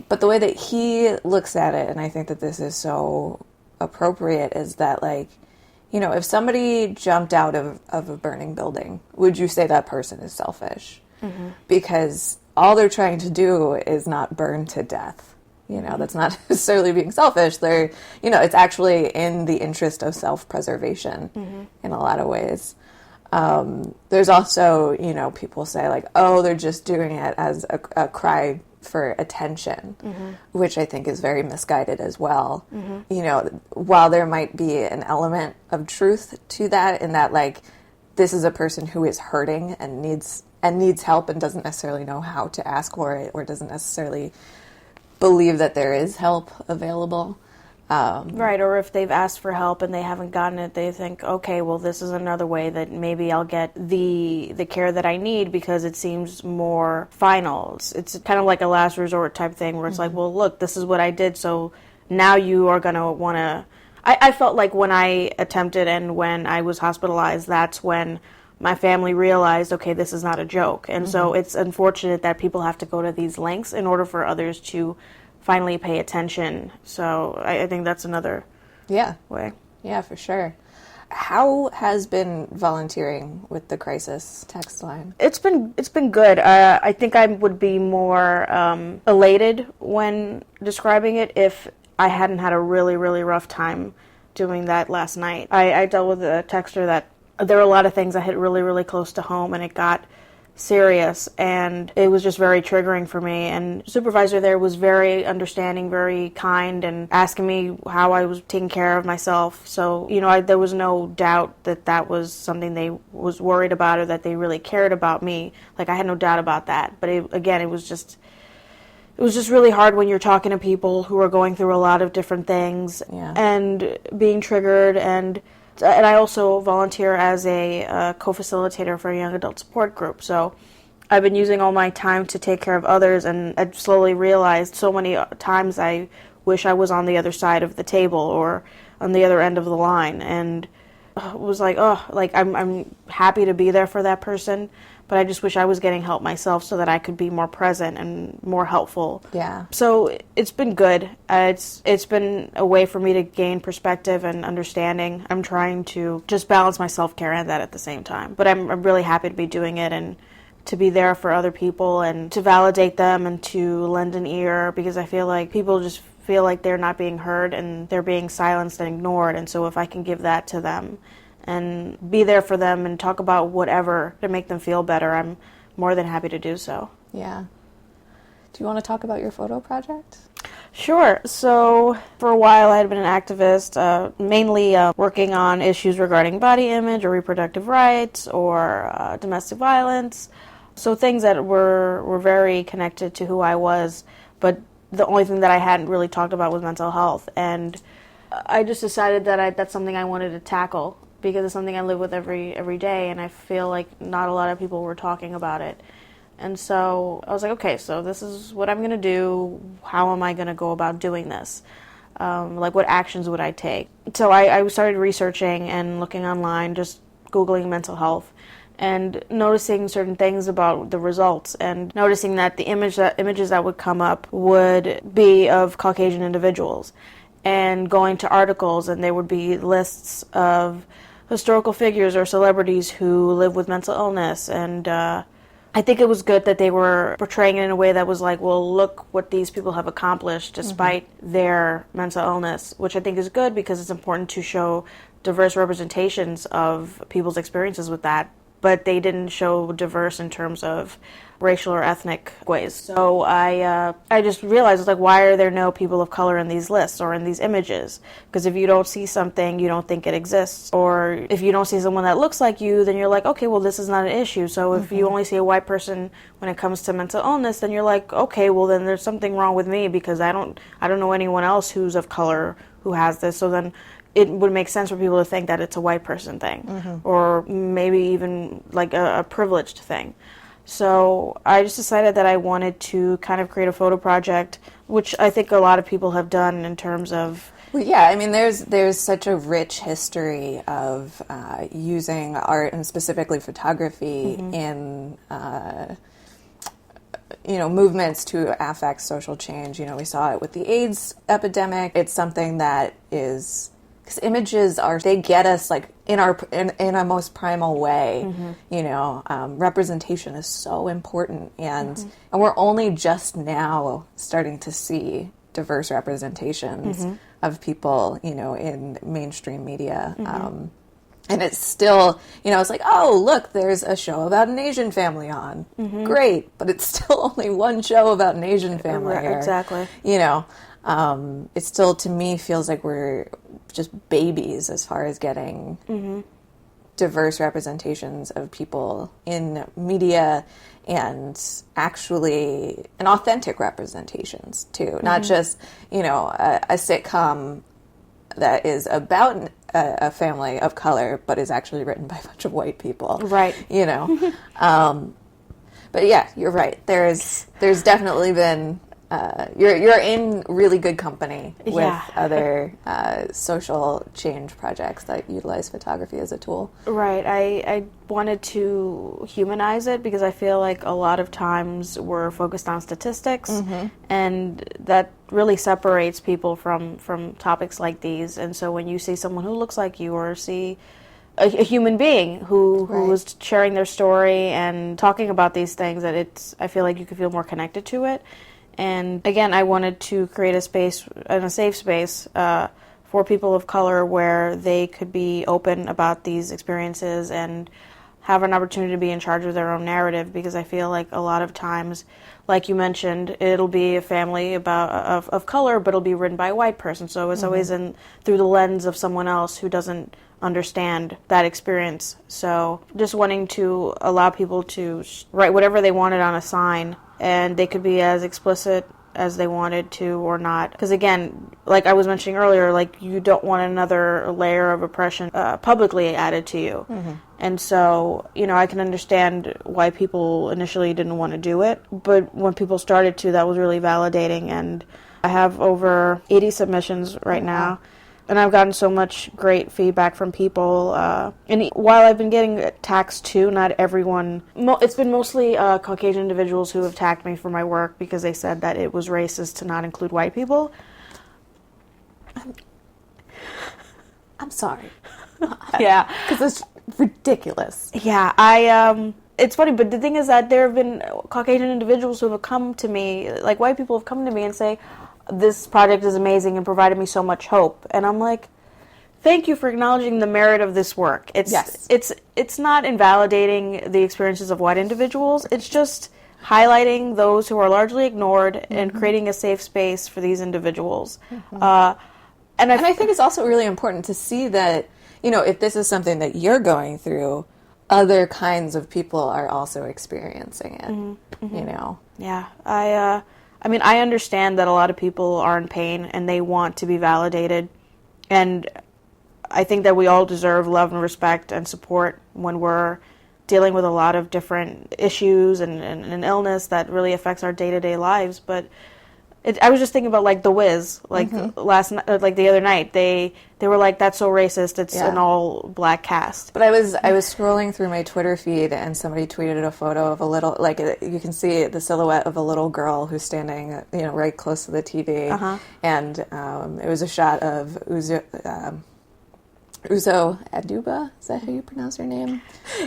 But the way that he looks at it, and I think that this is so appropriate, is that, like, you know, if somebody jumped out of a burning building, would you say that person is selfish? Because all they're trying to do is not burn to death. You know, that's not necessarily being selfish. They're, you know, it's actually in the interest of self-preservation in a lot of ways. There's also, you know, people say like, oh, they're just doing it as a cry for attention, which I think is very misguided as well. You know, while there might be an element of truth to that, in that, like, this is a person who is hurting and needs help and doesn't necessarily know how to ask for it, or doesn't necessarily believe that there is help available. Right, or if they've asked for help and they haven't gotten it, they think, okay, well, this is another way that maybe I'll get the care that I need because it seems more final. It's kind of like a last resort type thing where it's like, well, look, this is what I did, so now you are going to want to... I felt like when I attempted and when I was hospitalized, that's when my family realized, okay, this is not a joke. And so it's unfortunate that people have to go to these lengths in order for others to finally pay attention. So I think that's another way. Yeah, for sure. How has been volunteering with the Crisis Text Line? It's been good. I think I would be more elated when describing it if I hadn't had a really, really rough time doing that last night. I dealt with a texter that there were a lot of things that hit really, really close to home, and it got serious, and it was just very triggering for me. And the supervisor there was very understanding, very kind, and asking me how I was taking care of myself. So, you know, there was no doubt that that was something they was worried about, or that they really cared about me. Like, I had no doubt about that. But it was just really hard when you're talking to people who are going through a lot of different things and being triggered. And I also volunteer as a co-facilitator for a young adult support group. So I've been using all my time to take care of others, and I've slowly realized so many times I wish I was on the other side of the table or on the other end of the line. And it was like, I'm happy to be there for that person, but I just wish I was getting help myself so that I could be more present and more helpful. Yeah. So it's been good. It's been a way for me to gain perspective and understanding. I'm trying to just balance my self-care and that at the same time. But I'm really happy to be doing it and to be there for other people and to validate them and to lend an ear, because I feel like people just feel like they're not being heard and they're being silenced and ignored. And so if I can give that to them and be there for them and talk about whatever to make them feel better, I'm more than happy to do so. Yeah. Do you want to talk about your photo project? Sure. So for a while I had been an activist, mainly working on issues regarding body image or reproductive rights or domestic violence. So things that were very connected to who I was, but the only thing that I hadn't really talked about was mental health. And I just decided that that's something I wanted to tackle because it's something I live with every day, and I feel like not a lot of people were talking about it. And so I was like, okay, so this is what I'm going to do. How am I going to go about doing this? Like, what actions would I take? So I started researching and looking online, just Googling mental health, and noticing certain things about the results, and noticing that the images that would come up would be of Caucasian individuals, and going to articles, and there would be lists of historical figures or celebrities who live with mental illness. And I think it was good that they were portraying it in a way that was like, well, look what these people have accomplished despite their mental illness, which I think is good because it's important to show diverse representations of people's experiences with that. But they didn't show diverse in terms of racial or ethnic ways. So I just realized, like, why are there no people of color in these lists or in these images? Because if you don't see something, you don't think it exists. Or if you don't see someone that looks like you, then you're like, okay, well, this is not an issue. So if you only see a white person when it comes to mental illness, then you're like, okay, well, then there's something wrong with me because I don't know anyone else who's of color who has this. So then it would make sense for people to think that it's a white person thing, or maybe even like a privileged thing. So I just decided that I wanted to kind of create a photo project, which I think a lot of people have done in terms of... Well, yeah, I mean, there's such a rich history of using art and specifically photography in movements to affect social change. You know, we saw it with the AIDS epidemic. It's something that is... Because images they get us like in a most primal way. Representation is so important, and we're only just now starting to see diverse representations of people, in mainstream media. And it's still, it's like, oh, look, there's a show about an Asian family on. Great, but it's still only one show about an Asian family. Right, exactly. It still, to me, feels like we're just babies as far as getting diverse representations of people in media and authentic representations too. Not just, a sitcom that is about a family of color, but is actually written by a bunch of white people. Right. But yeah, you're right. There's definitely been... you're in really good company with other social change projects that utilize photography as a tool. Right. I wanted to humanize it because I feel like a lot of times we're focused on statistics, and that really separates people from topics like these. And so when you see someone who looks like you, or see a human being who was sharing their story and talking about these things, that I feel like you could feel more connected to it. And again, I wanted to create a space, and a safe space, for people of color where they could be open about these experiences and have an opportunity to be in charge of their own narrative, because I feel like a lot of times, like you mentioned, it'll be a family of color, but it'll be written by a white person. So it's always through the lens of someone else who doesn't understand that experience. So just wanting to allow people to write whatever they wanted on a sign, and they could be as explicit as they wanted to or not. Because again, like I was mentioning earlier, like you don't want another layer of oppression publicly added to you. And so, I can understand why people initially didn't want to do it, but when people started to, that was really validating. And I have over 80 submissions right now. And I've gotten so much great feedback from people. And while I've been getting attacks too, not everyone... it's been mostly Caucasian individuals who have attacked me for my work because they said that it was racist to not include white people. I'm sorry. Yeah. Because it's ridiculous. Yeah, it's funny, but the thing is that there have been Caucasian individuals who have come to me, like white people have come to me and say, this project is amazing and provided me so much hope. And I'm like, thank you for acknowledging the merit of this work. It's not invalidating the experiences of white individuals. It's just highlighting those who are largely ignored and creating a safe space for these individuals. And I think it's also really important to see that, if this is something that you're going through, other kinds of people are also experiencing it, Yeah. I understand that a lot of people are in pain and they want to be validated. And I think that we all deserve love and respect and support when we're dealing with a lot of different issues and illness that really affects our day-to-day lives. But I was just thinking about like The Wiz, like last night, like the other night, they were like, "That's so racist. It's an all-black cast." But I was scrolling through my Twitter feed and somebody tweeted a photo of a little, like you can see the silhouette of a little girl who's standing, right close to the TV, and it was a shot of Uzo Aduba, is that how you pronounce her name?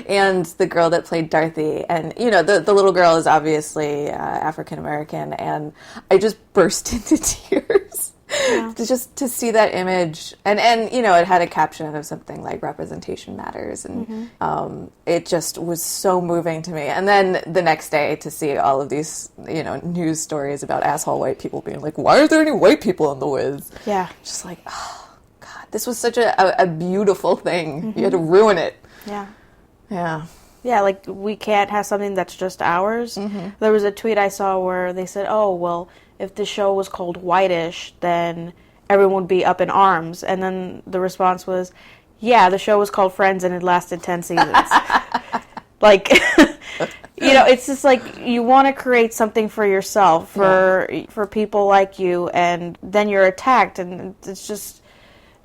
And the girl that played Dorothy. And, the little girl is obviously African-American, and I just burst into tears. Yeah. Just to see that image. And it had a caption of something like "Representation Matters." And it just was so moving to me. And then the next day to see all of these, news stories about asshole white people being like, why are there any white people in The Wiz? Yeah. Just like, oh. This was such a beautiful thing. You had to ruin it. Yeah. Yeah. Yeah, like we can't have something that's just ours. There was a tweet I saw where they said, oh, well, if the show was called Whitish, then everyone would be up in arms. And then the response was, yeah, the show was called Friends and it lasted 10 seasons. Like, it's just like you want to create something for yourself, for people like you, and then you're attacked. And it's just...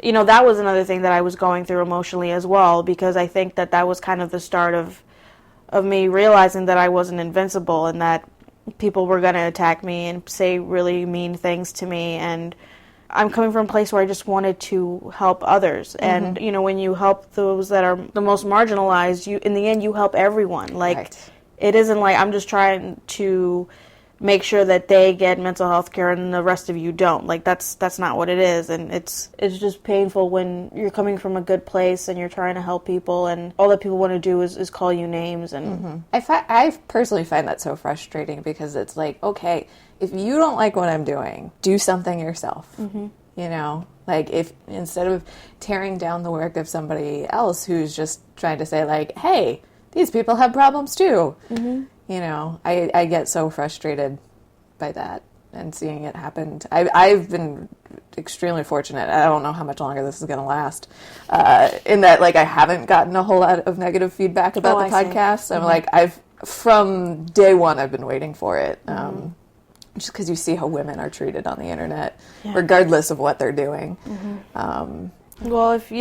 that was another thing that I was going through emotionally as well, because I think that was kind of the start of me realizing that I wasn't invincible and that people were going to attack me and say really mean things to me. And I'm coming from a place where I just wanted to help others. And, when you help those that are the most marginalized, in the end, you help everyone. Like, It isn't like I'm just trying to make sure that they get mental health care and the rest of you don't. Like, that's not what it is. And it's just painful when you're coming from a good place and you're trying to help people and all that people want to do is call you names. And I personally find that so frustrating because it's like, okay, if you don't like what I'm doing, do something yourself. Like, if instead of tearing down the work of somebody else who's just trying to say like, hey, these people have problems too. I get so frustrated by that and seeing it happen. I've been extremely fortunate. I don't know how much longer this is going to last. In that, like, I haven't gotten a whole lot of negative feedback about the podcast. I'm like, from day one, I've been waiting for it. Just because you see how women are treated on the internet, regardless of what they're doing. Well, if,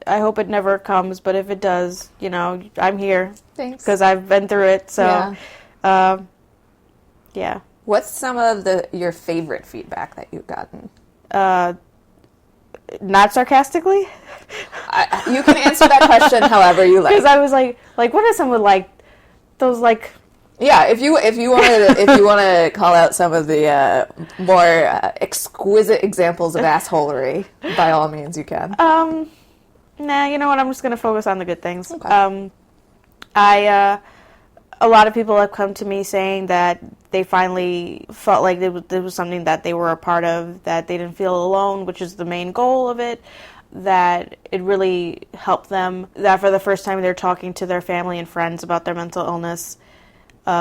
I hope it never comes, but if it does, I'm here. Thanks. Because I've been through it, so, yeah. What's some of your favorite feedback that you've gotten? Not sarcastically? You can answer that question however you like. Because I was like, what are some of, those, Yeah, if you want to call out some of the more exquisite examples of assholery, by all means you can. Nah, you know what? I'm just going to focus on the good things. Okay. A lot of people have come to me saying that they finally felt like there was something that they were a part of, that they didn't feel alone, which is the main goal of it, that it really helped them, that for the first time they're talking to their family and friends about their mental illness,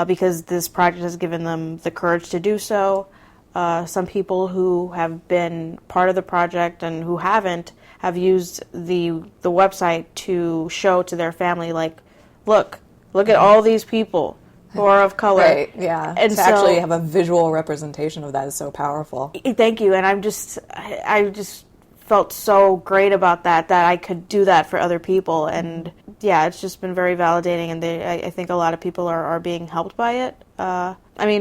because this project has given them the courage to do so. Some people who have been part of the project and who haven't have used the website to show to their family, like, look at all these people who are of color. Right, yeah. And to actually have a visual representation of that is so powerful. Thank you. And I just felt so great about that I could do that for other people. And yeah, it's just been very validating, and I think a lot of people are being helped by it.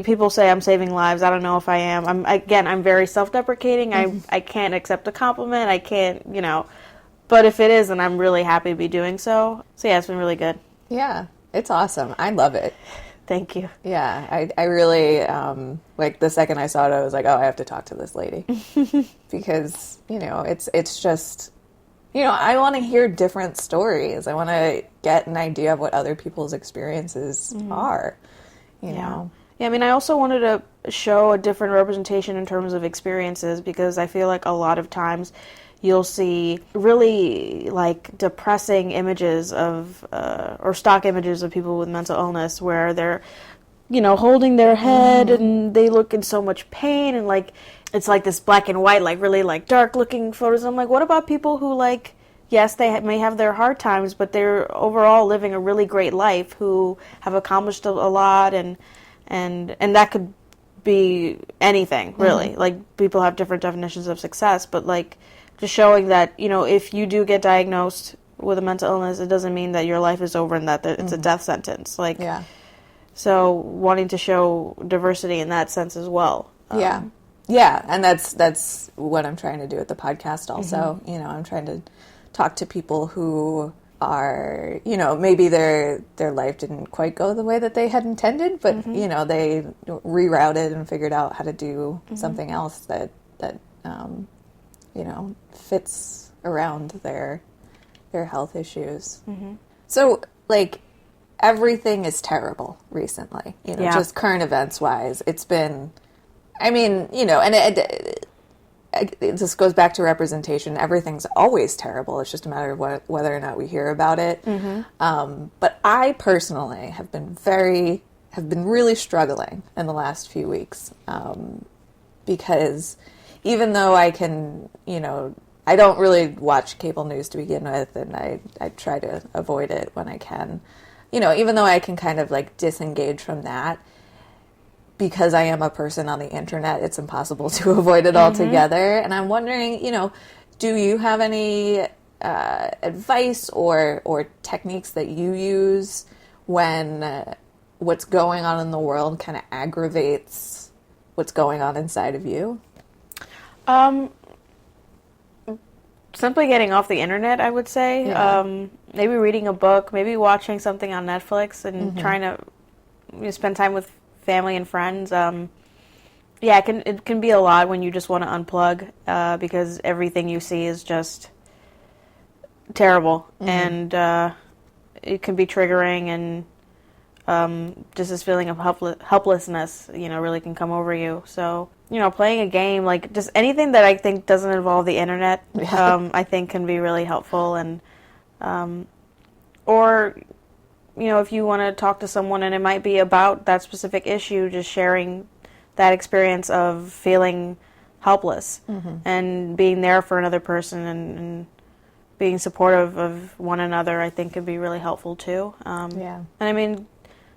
People say I'm saving lives. I don't know if I am. I'm very self-deprecating. I can't accept a compliment. I can't, but if it is, then I'm really happy to be doing so. So yeah, it's been really good. Yeah. It's awesome. I love it. Thank you. Yeah, I really, like, the second I saw it, I was like, oh, I have to talk to this lady. Because, it's just, I want to hear different stories. I want to get an idea of what other people's experiences are, you know. Yeah, I mean, I also wanted to show a different representation in terms of experiences, because I feel like a lot of times you'll see really like depressing images of or stock images of people with mental illness where they're holding their head and they look in so much pain, and like it's like this black and white, like really like dark looking photos. I'm like, what about people who, like, yes, they may have their hard times, but they're overall living a really great life, who have accomplished a lot, and that could be anything, really. Like, people have different definitions of success, but like just showing that, if you do get diagnosed with a mental illness, it doesn't mean that your life is over and that it's a death sentence. Like, so wanting to show diversity in that sense as well. Yeah, and that's what I'm trying to do with the podcast also. I'm trying to talk to people who are, maybe their life didn't quite go the way that they had intended, but, they rerouted and figured out how to do something else that fits around their health issues. So, like, everything is terrible recently, just current events wise. It's been, I mean, and this goes back to representation. Everything's always terrible. It's just a matter of whether or not we hear about it. But I personally have been really struggling in the last few weeks, because even though I can, I don't really watch cable news to begin with, and I try to avoid it when I can. Even though I can kind of like disengage from that, because I am a person on the internet, it's impossible to avoid it altogether. And I'm wondering, do you have any advice or techniques that you use when what's going on in the world kind of aggravates what's going on inside of you? Simply getting off the internet, I would say. Maybe reading a book, maybe watching something on Netflix, and trying to spend time with family and friends. It can be a lot when you just want to unplug, because everything you see is just terrible, and it can be triggering, and just this feeling of helplessness, really can come over you. So, playing a game, like just anything that I think doesn't involve the internet, I think can be really helpful. And or if you want to talk to someone and it might be about that specific issue, just sharing that experience of feeling helpless and being there for another person, and being supportive of one another, I think could be really helpful too. And I mean,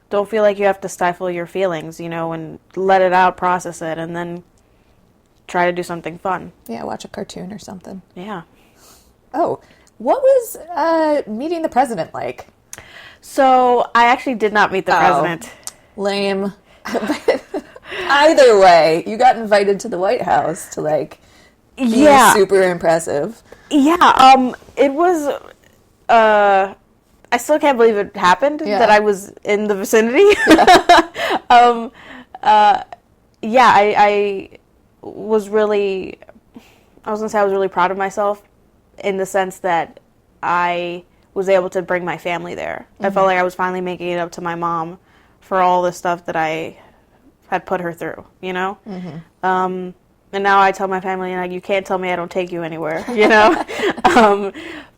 don't feel like you have to stifle your feelings, and let it out, process it, and then try to do something fun. Yeah, watch a cartoon or something. Yeah. Oh, what was meeting the president like? So, I actually did not meet the president. Lame. Either way, you got invited to the White House to, like, be super impressive. Yeah, it was, I still can't believe it happened, that I was in the vicinity. I was really, I was going to say I was really proud of myself in the sense that I was able to bring my family there. I felt like I was finally making it up to my mom for all the stuff that I had put her through, and now I tell my family, like, you can't tell me I don't take you anywhere,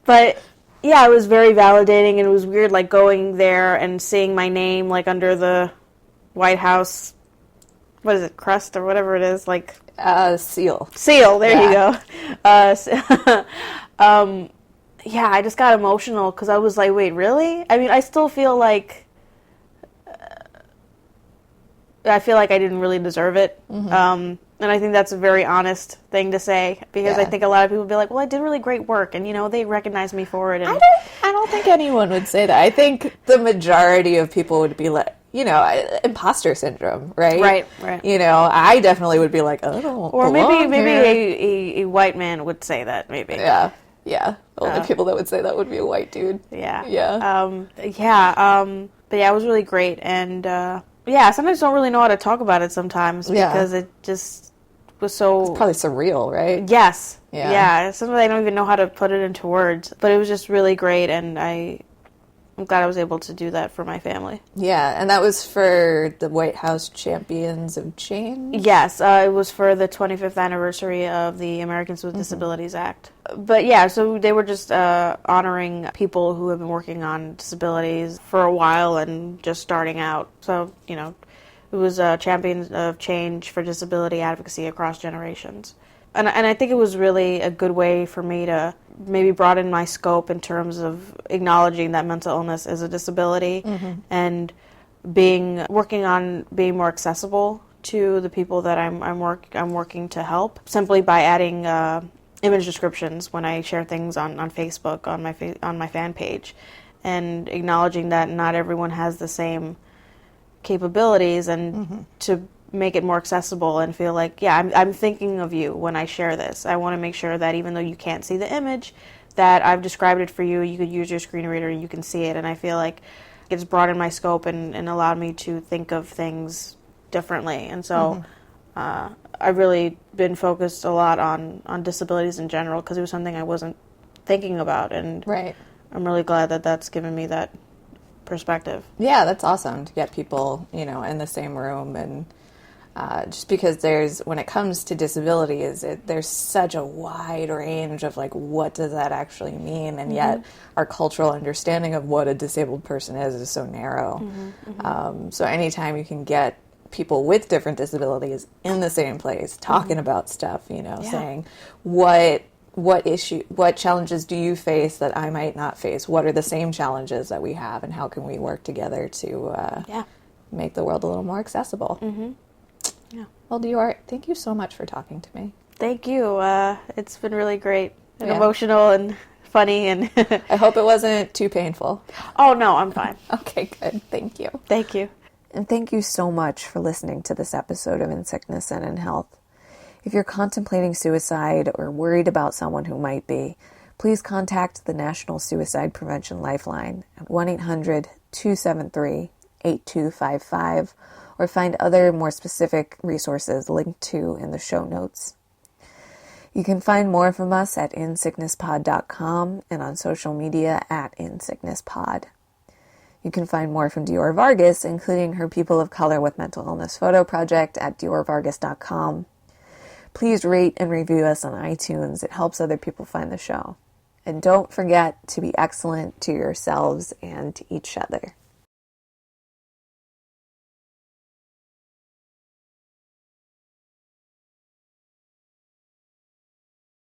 but yeah, it was very validating, and it was weird, like, going there and seeing my name, like, under the White House, what is it, crest or whatever it is, like... Seal. Seal, there you go. Yeah, I just got emotional, because I was like, wait, really? I mean, I still feel like... I didn't really deserve it. And I think that's a very honest thing to say, because I think a lot of people would be like, well, I did really great work, and, they recognize me for it. And I don't think anyone would say that. I think the majority of people would be like, imposter syndrome, right? Right. I definitely would be like, I don't Or belong maybe here. a white man would say that, maybe. Yeah. The only people that would say that would be a white dude. Yeah. Yeah. But yeah, it was really great. And yeah, I sometimes don't really know how to talk about it sometimes because it just was so... It's probably surreal, right? Yes. Yeah. Sometimes I don't even know how to put it into words. But it was just really great, and I'm glad I was able to do that for my family. Yeah, and that was for the White House Champions of Change? Yes, it was for the 25th anniversary of the Americans with Disabilities Act. But yeah, so they were just honoring people who have been working on disabilities for a while and just starting out. So, you know, it was Champions of Change for Disability Advocacy Across Generations. And I think it was really a good way for me to maybe broaden my scope in terms of acknowledging that mental illness is a disability and working on being more accessible to the people that I'm working to help, simply by adding image descriptions when I share things on Facebook on my fan page, and acknowledging that not everyone has the same capabilities, and to make it more accessible and feel like, yeah, I'm thinking of you when I share this. I want to make sure that even though you can't see the image, that I've described it for you, you could use your screen reader and you can see it. And I feel like it's broadened my scope and allowed me to think of things differently. And so I've really been focused a lot on disabilities in general, because it was something I wasn't thinking about. And I'm really glad that that's given me that perspective. Yeah, that's awesome to get people, you know, in the same room. And just because when it comes to disabilities, there's such a wide range of, like, what does that actually mean? And yet our cultural understanding of what a disabled person is so narrow. So anytime you can get people with different disabilities in the same place talking about stuff, you know, saying what challenges do you face that I might not face? What are the same challenges that we have, and how can we work together to make the world a little more accessible? Yeah. Well, Dior, thank you so much for talking to me. Thank you. It's been really great and emotional and funny. And I hope it wasn't too painful. Oh, no, I'm fine. Okay, good. Thank you. Thank you. And thank you so much for listening to this episode of In Sickness and in Health. If you're contemplating suicide or worried about someone who might be, please contact the National Suicide Prevention Lifeline at 1-800-273-8255, or find other more specific resources linked to in the show notes. You can find more from us at insicknesspod.com and on social media at insicknesspod. You can find more from Dior Vargas, including her People of Color with Mental Illness photo project, at diorvargas.com. Please rate and review us on iTunes. It helps other people find the show. And don't forget to be excellent to yourselves and to each other.